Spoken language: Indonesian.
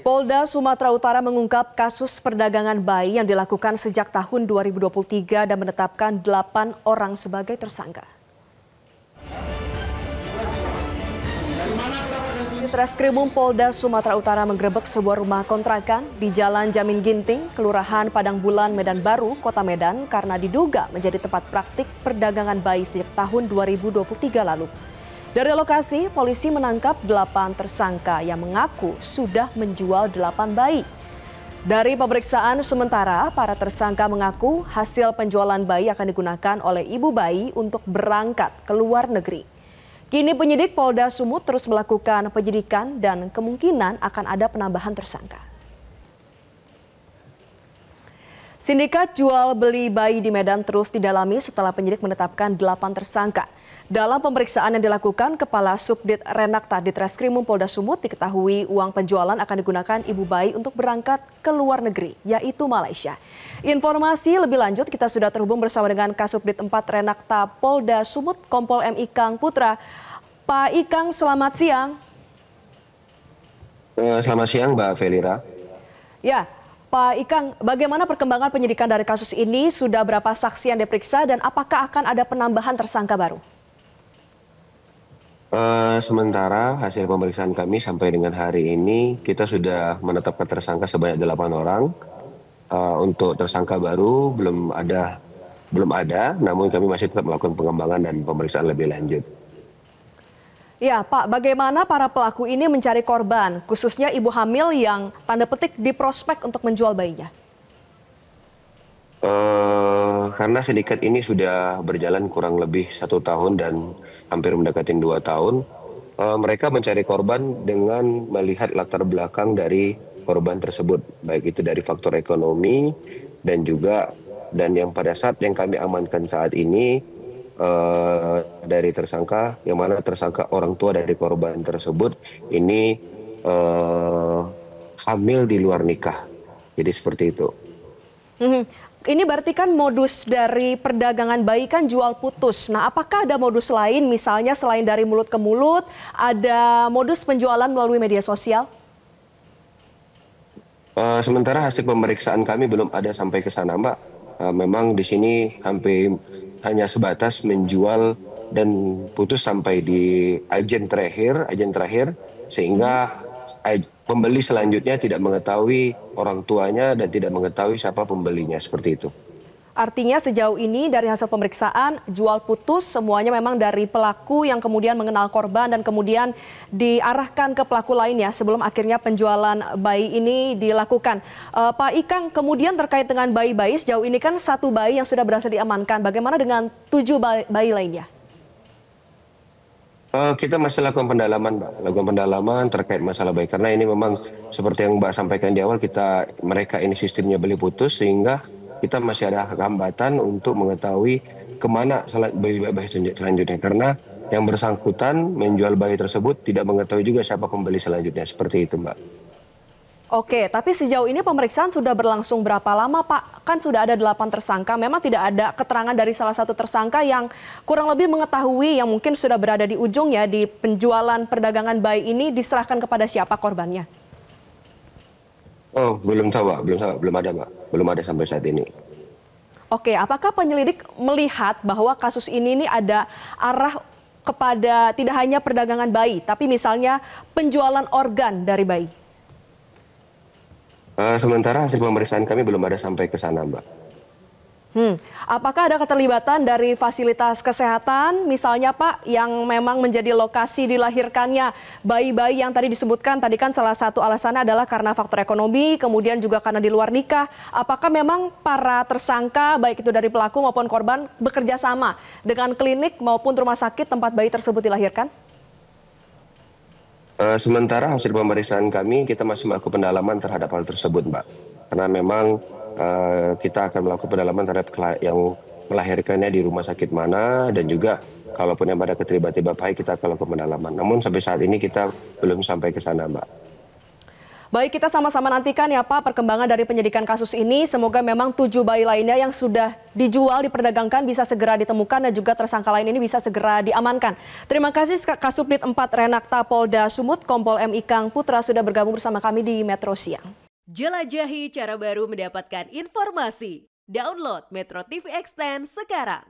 Polda Sumatera Utara mengungkap kasus perdagangan bayi yang dilakukan sejak tahun 2023 dan menetapkan 8 orang sebagai tersangka. Di Treskrimum Polda Sumatera Utara menggerebek sebuah rumah kontrakan di Jalan Jamin Ginting, Kelurahan Padang Bulan, Medan Baru, Kota Medan karena diduga menjadi tempat praktik perdagangan bayi sejak tahun 2023 lalu. Dari lokasi, polisi menangkap 8 tersangka yang mengaku sudah menjual 8 bayi. Dari pemeriksaan sementara, para tersangka mengaku hasil penjualan bayi akan digunakan oleh ibu bayi untuk berangkat ke luar negeri. Kini penyidik Polda Sumut terus melakukan penyidikan dan kemungkinan akan ada penambahan tersangka. Sindikat jual beli bayi di Medan terus didalami setelah penyidik menetapkan 8 tersangka. Dalam pemeriksaan yang dilakukan, Kepala Subdit Renakta di Treskrimum Polda Sumut diketahui uang penjualan akan digunakan ibu bayi untuk berangkat ke luar negeri, yaitu Malaysia. Informasi lebih lanjut kita sudah terhubung bersama dengan Kasubdit 4 Renakta Polda Sumut, Kompol M. Ikang Putra. Pak Ikang, selamat siang. Selamat siang, Mbak Felira. Ya, Pak Ikang, bagaimana perkembangan penyidikan dari kasus ini? Sudah berapa saksi yang diperiksa dan apakah akan ada penambahan tersangka baru? Sementara hasil pemeriksaan kami sampai dengan hari ini kita sudah menetapkan tersangka sebanyak 8 orang. Untuk tersangka baru belum ada, namun kami masih tetap melakukan pengembangan dan pemeriksaan lebih lanjut. Ya, Pak, bagaimana para pelaku ini mencari korban, khususnya ibu hamil yang tanda petik diprospek untuk menjual bayinya? Karena sindikat ini sudah berjalan kurang lebih 1 tahun dan hampir mendekati 2 tahun, mereka mencari korban dengan melihat latar belakang dari korban tersebut, baik itu dari faktor ekonomi dan yang pada saat yang kami amankan saat ini dari tersangka, yang mana tersangka orang tua dari korban tersebut ini hamil di luar nikah, jadi seperti itu. Ini berarti kan modus dari perdagangan bayi kan jual putus. Nah, apakah ada modus lain, misalnya selain dari mulut ke mulut, ada modus penjualan melalui media sosial? Sementara hasil pemeriksaan kami belum ada sampai ke sana, Mbak. Memang di sini hampir hanya sebatas menjual dan putus sampai di agen terakhir, sehingga pembeli selanjutnya tidak mengetahui orang tuanya dan tidak mengetahui siapa pembelinya, seperti itu. Artinya sejauh ini dari hasil pemeriksaan jual putus semuanya memang dari pelaku yang kemudian mengenal korban dan kemudian diarahkan ke pelaku lainnya sebelum akhirnya penjualan bayi ini dilakukan. Pak Ikang, kemudian terkait dengan bayi-bayi sejauh ini kan 1 bayi yang sudah berhasil diamankan. Bagaimana dengan 7 bayi lainnya? Kita masih lakukan pendalaman, Mbak. Lakukan pendalaman terkait masalah bayi. Karena ini memang seperti yang Mbak sampaikan di awal, mereka ini sistemnya beli putus, sehingga kita masih ada hambatan untuk mengetahui kemana bayi selanjutnya. Karena yang bersangkutan menjual bayi tersebut tidak mengetahui juga siapa pembeli selanjutnya. Seperti itu, Mbak. Oke, tapi sejauh ini pemeriksaan sudah berlangsung berapa lama, Pak? Kan sudah ada 8 tersangka, memang tidak ada keterangan dari salah satu tersangka yang kurang lebih mengetahui yang mungkin sudah berada di ujung ya di penjualan perdagangan bayi ini diserahkan kepada siapa korbannya? Oh, belum tahu, Mbak. Belum ada, Mbak. Belum ada sampai saat ini. Oke, apakah penyelidik melihat bahwa kasus ini ada arah kepada tidak hanya perdagangan bayi, tapi misalnya penjualan organ dari bayi? Sementara hasil pemeriksaan kami belum ada sampai ke sana, Mbak. Apakah ada keterlibatan dari fasilitas kesehatan, misalnya Pak, yang memang menjadi lokasi dilahirkannya bayi-bayi yang tadi disebutkan, tadi kan salah satu alasannya adalah karena faktor ekonomi, kemudian juga karena di luar nikah. Apakah memang para tersangka, baik itu dari pelaku maupun korban, bekerja sama dengan klinik maupun rumah sakit tempat bayi tersebut dilahirkan? Sementara hasil pemeriksaan kami, kita masih melakukan pendalaman terhadap hal tersebut, Mbak. Karena memang kita akan melakukan pendalaman terhadap yang melahirkannya di rumah sakit mana, dan juga kalaupun yang ada keterlibatan baik, kita akan melakukan pendalaman. Namun sampai saat ini kita belum sampai ke sana, Mbak. Baik, kita sama-sama nantikan ya Pak perkembangan dari penyidikan kasus ini. Semoga memang 7 bayi lainnya yang sudah dijual, diperdagangkan bisa segera ditemukan dan juga tersangka lain ini bisa segera diamankan. Terima kasih Kasubdit 4 Renakta Polda Sumut, Kompol M. Ikang Putra sudah bergabung bersama kami di Metro Siang. Jelajahi cara baru mendapatkan informasi. Download Metro TV Extend sekarang.